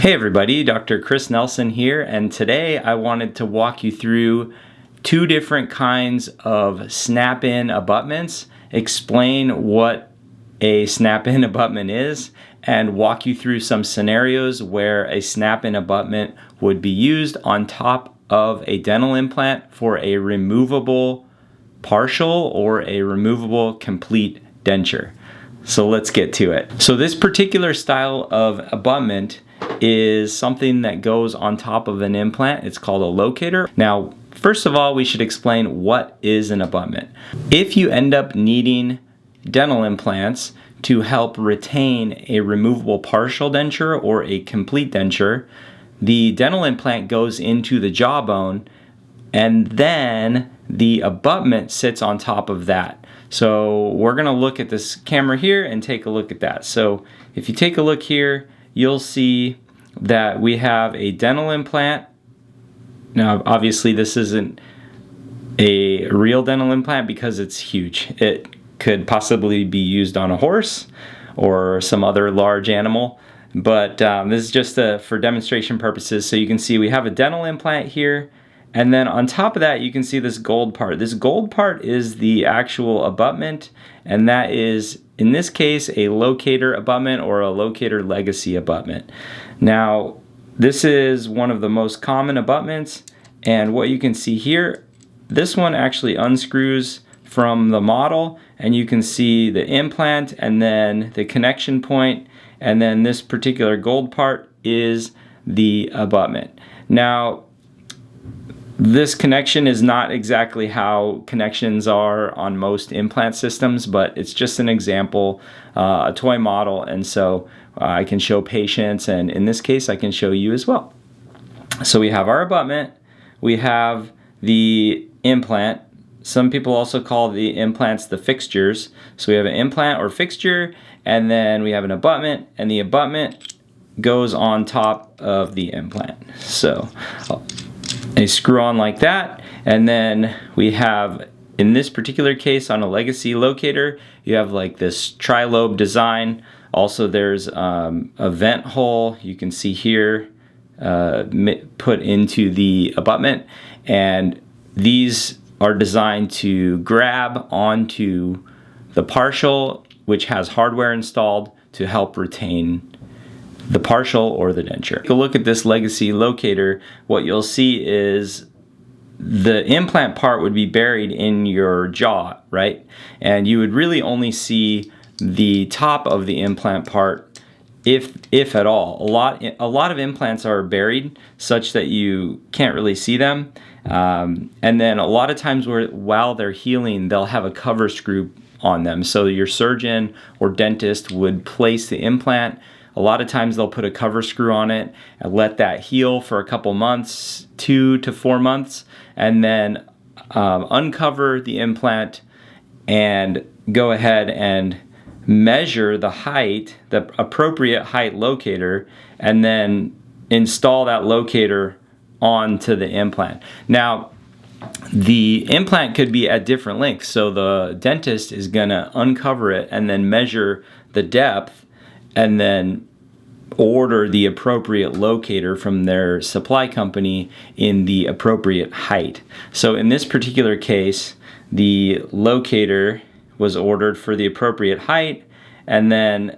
Hey everybody, Dr. Chris Nelson here, and today I wanted to walk you through two different kinds of snap-in abutments, explain what a snap-in abutment is, and walk you through some scenarios where a snap-in abutment would be used on top of a dental implant for a removable partial or a removable complete denture. So let's get to it. So this particular style of abutment is something that goes on top of an implant. It's called a locator. Now, first of all, we should explain what is an abutment. If you end up needing dental implants to help retain a removable partial denture or a complete denture, the dental implant goes into the jawbone and then the abutment sits on top of that. So we're gonna look at this camera here and take a look at that. So if you take a look here, you'll see that we have a dental implant. Now obviously this isn't a real dental implant because it's huge. It could possibly be used on a horse or some other large animal, but this is just for demonstration purposes. So you can see we have a dental implant here, and then on top of that you can see this gold part. This gold part is the actual abutment, and that is in this case a locator abutment or a locator legacy abutment. Now this is one of the most common abutments, and what you can see here, this one actually unscrews from the model and you can see the implant and then the connection point, and then this particular gold part is the abutment. Now this connection is not exactly how connections are on most implant systems, but it's just an example, a toy model, and so I can show patients, and in this case I can show you as well. So we have our abutment, we have the implant. Some people also call the implants the fixtures. So we have an implant or fixture, and then we have an abutment, and the abutment goes on top of the implant. So they screw on like that, and then we have, in this particular case on a legacy locator, you have like this tri-lobe design. Also there's a vent hole you can see here put into the abutment, and these are designed to grab onto the partial, which has hardware installed to help retain the partial or the denture. Take a look at this legacy locator. What you'll see is the implant part would be buried in your jaw, right? And you would really only see the top of the implant part, if at all. A lot of implants are buried such that you can't really see them. And then a lot of times while they're healing, they'll have a cover screw on them. So your surgeon or dentist would place the implant. A lot of times they'll put a cover screw on it and let that heal for a couple months, 2 to 4 months, and then uncover the implant and go ahead and measure the height, the appropriate height locator, and then install that locator onto the implant. Now, the implant could be at different lengths, so the dentist is gonna uncover it and then measure the depth and then order the appropriate locator from their supply company in the appropriate height. So in this particular case, the locator was ordered for the appropriate height, and then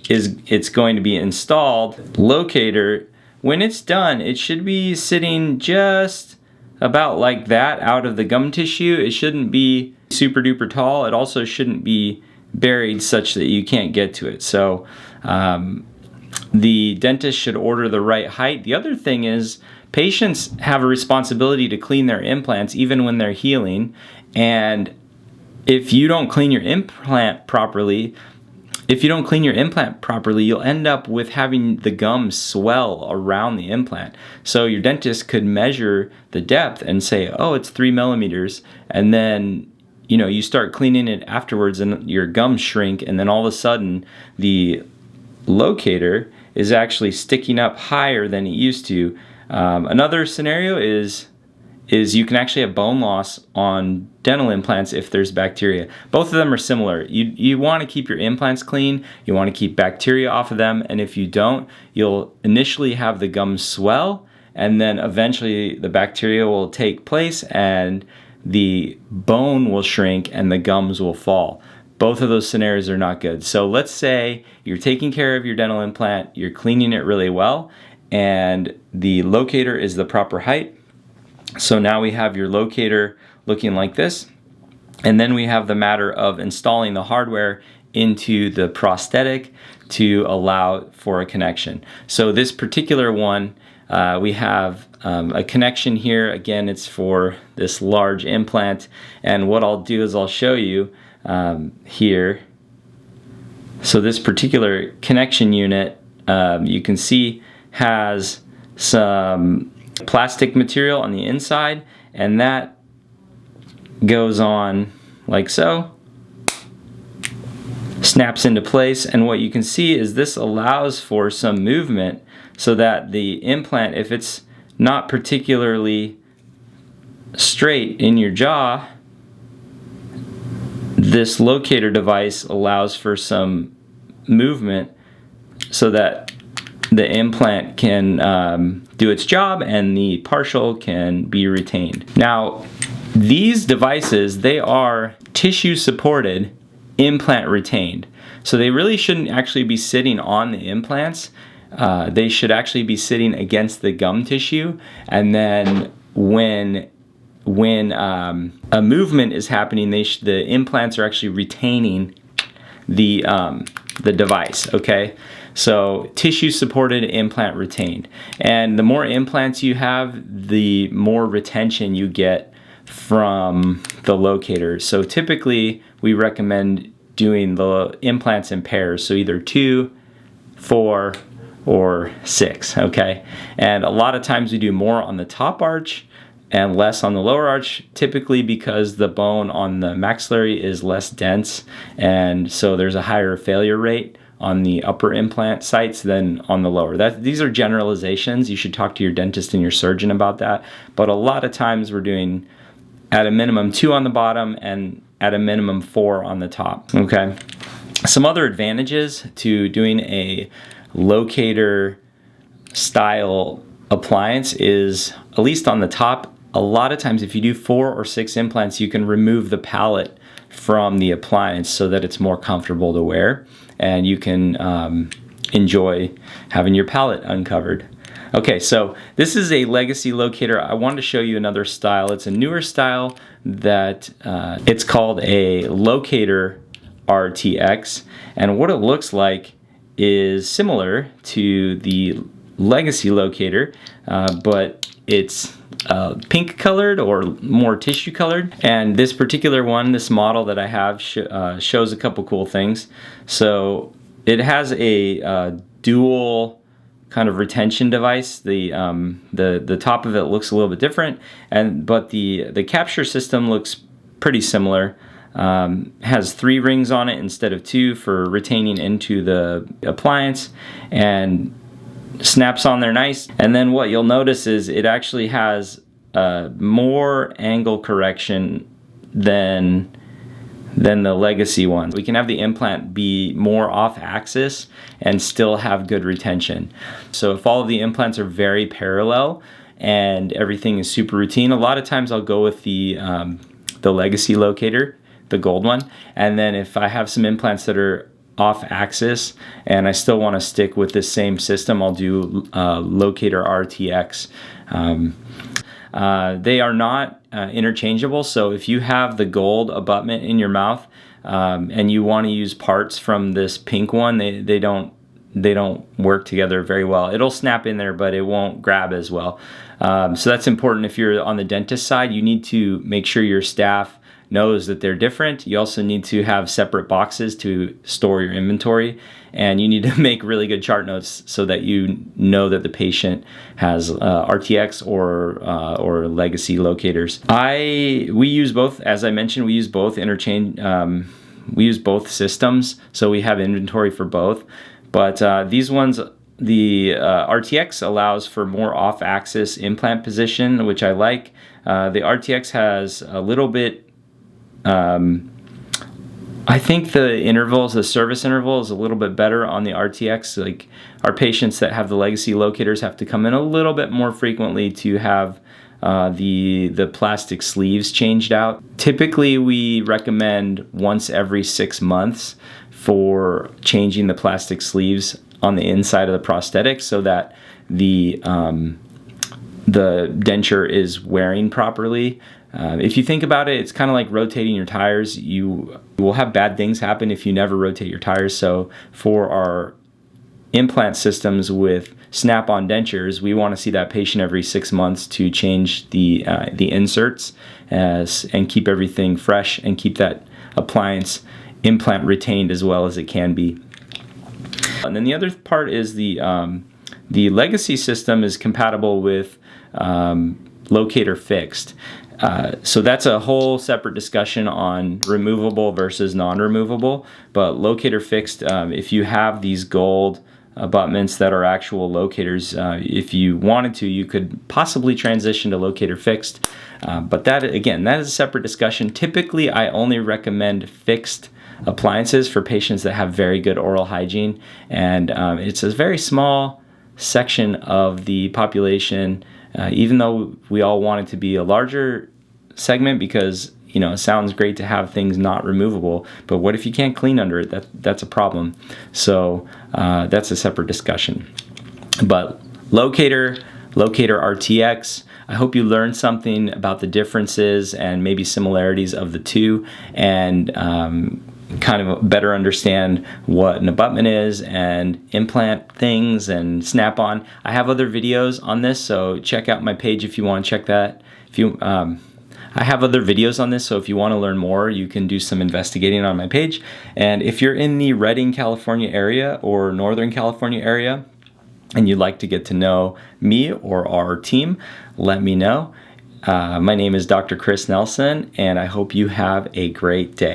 it's going to be installed. Locator, when it's done, it should be sitting just about like that out of the gum tissue. It shouldn't be super duper tall. It also shouldn't be buried such that you can't get to it. So the dentist should order the right height. The other thing is patients have a responsibility to clean their implants even when they're healing, and if you don't clean your implant properly, you'll end up with having the gum swell around the implant. So your dentist could measure the depth and say, oh, it's 3 millimeters, and then you start cleaning it afterwards and your gums shrink, and then all of a sudden the locator is actually sticking up higher than it used to. Another scenario is is you can actually have bone loss on dental implants if there's bacteria. Both of them are similar. You want to keep your implants clean, you want to keep bacteria off of them, and if you don't, you'll initially have the gums swell, and then eventually the bacteria will take place and the bone will shrink and the gums will fall. Both of those scenarios are not good. So let's say you're taking care of your dental implant, you're cleaning it really well, and the locator is the proper height. So now we have your locator looking like this, and then we have the matter of installing the hardware into the prosthetic to allow for a connection. So this particular one, we have a connection here. Again, it's for this large implant, and what I'll do is I'll show you here. So this particular connection unit, you can see has some plastic material on the inside, and that goes on like so, snaps into place, and what you can see is this allows for some movement so that the implant, if it's not particularly straight in your jaw, this locator device allows for some movement so that the implant can do its job and the partial can be retained. Now, these devices, they are tissue supported, implant retained. So they really shouldn't actually be sitting on the implants. They should actually be sitting against the gum tissue, and then when a movement is happening, the implants are actually retaining the device, okay? So tissue supported, implant retained. And the more implants you have, the more retention you get from the locator. So typically we recommend doing the implants in pairs, so either 2, 4, or 6, okay? And a lot of times we do more on the top arch and less on the lower arch, typically because the bone on the maxillary is less dense, and so there's a higher failure rate on the upper implant sites than on the lower. These are generalizations. You should talk to your dentist and your surgeon about that, but a lot of times we're doing at a minimum 2 on the bottom and at a minimum 4 on the top, okay? Some other advantages to doing a locator style appliance is, at least on the top, a lot of times if you do 4 or 6 implants, you can remove the palate from the appliance so that it's more comfortable to wear, and you can enjoy having your palate uncovered. Okay, so this is a legacy locator. I wanted to show you another style. It's a newer style that it's called a Locator RTx, and what it looks like is similar to the legacy locator, but it's pink colored or more tissue colored. And this particular one, this model that I have, shows a couple cool things. So it has a dual kind of retention device. The top of it looks a little bit different, but the capture system looks pretty similar. Has 3 rings on it instead of 2 for retaining into the appliance, and snaps on there nice. And then what you'll notice is it actually has more angle correction than the legacy one. We can have the implant be more off axis and still have good retention. So if all of the implants are very parallel and everything is super routine, a lot of times I'll go with the legacy locator, the gold one. And then if I have some implants that are off axis and I still want to stick with this same system, I'll do Locator RTx. They are not interchangeable, so if you have the gold abutment in your mouth and you want to use parts from this pink one, they don't work together very well. It'll snap in there, but it won't grab as well. So that's important. If you're on the dentist side, you need to make sure your staff knows that they're different. You also need to have separate boxes to store your inventory, and you need to make really good chart notes so that you know that the patient has RTX or legacy locators. We use both, as I mentioned, we use both we use both systems, so we have inventory for both. But these ones, the RTX allows for more off-axis implant position, which I like. The RTX has a little bit, I think the service interval is a little bit better on the RTX. Like, our patients that have the legacy locators have to come in a little bit more frequently to have the plastic sleeves changed out. Typically, we recommend once every 6 months for changing the plastic sleeves on the inside of the prosthetic so that the denture is wearing properly. If you think about it, it's kind of like rotating your tires. You will have bad things happen if you never rotate your tires. So for our implant systems with snap-on dentures, we want to see that patient every 6 months to change the inserts and keep everything fresh and keep that appliance implant retained as well as it can be. And then the other part is the legacy system is compatible with Locator fixed. So that's a whole separate discussion on removable versus non-removable. But Locator fixed, if you have these gold abutments that are actual locators, if you wanted to, you could possibly transition to Locator fixed. But that, again, that is a separate discussion. Typically, I only recommend fixed appliances for patients that have very good oral hygiene, and it's a very small section of the population, even though we all want it to be a larger segment, because it sounds great to have things not removable, but what if you can't clean under it? That's a problem. So that's a separate discussion. But Locator RTX, I hope you learned something about the differences and maybe similarities of the two, and kind of better understand what an abutment is and implant things and snap-on. I have other videos on this, so check out my page if you want to check that. I have other videos on this, so if you want to learn more, you can do some investigating on my page. And if you're in the Redding, California area or Northern California area, and you'd like to get to know me or our team, let me know. My name is Dr. Chris Nelson, and I hope you have a great day.